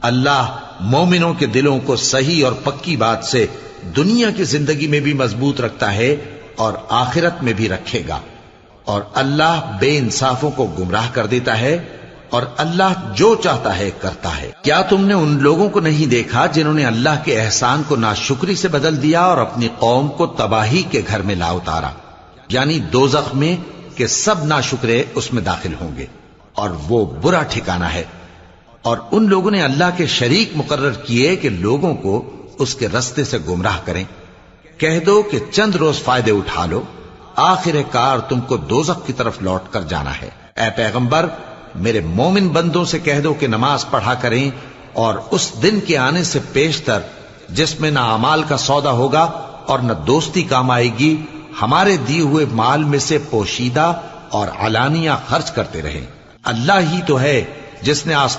अल्लाह मोमिनों के दिलों को सही और पक्की बात से दुनिया की जिंदगी में भी मजबूत रखता है और आखिरत में भी रखेगा। और अल्लाह बेइंसाफों को गुमराह कर देता है और अल्लाह जो चाहता है करता है। क्या तुमने उन लोगों को नहीं देखा जिन्होंने अल्लाह के एहसान को नाशुक्री से बदल दिया और अपनी कौम को तबाही के घर में ला उतारा, यानी दोज़ख में कि सब नाशुक्रे उसमें दाखिल होंगे और वो बुरा ठिकाना है। और उन लोगों ने अल्लाह के शरीक मुकर्रर किए कि लोगों को उसके रास्ते से गुमराह करें। कह दो कि चंद रोज फायदे उठा लो, आखिरकार तुमको दोज़ख की तरफ लौट कर जाना है। ऐ पैगंबर, मेरे मोमिन बंदों से कह दो कि नमाज पढ़ा करें और उस दिन के आने से पेशतर जिसमें न अमाल का सौदा होगा और न दोस्ती काम आएगी, हमारे दिए हुए माल में से पोशीदा और अलानिया खर्च करते रहें। अल्लाह ही तो है जिसने आसमान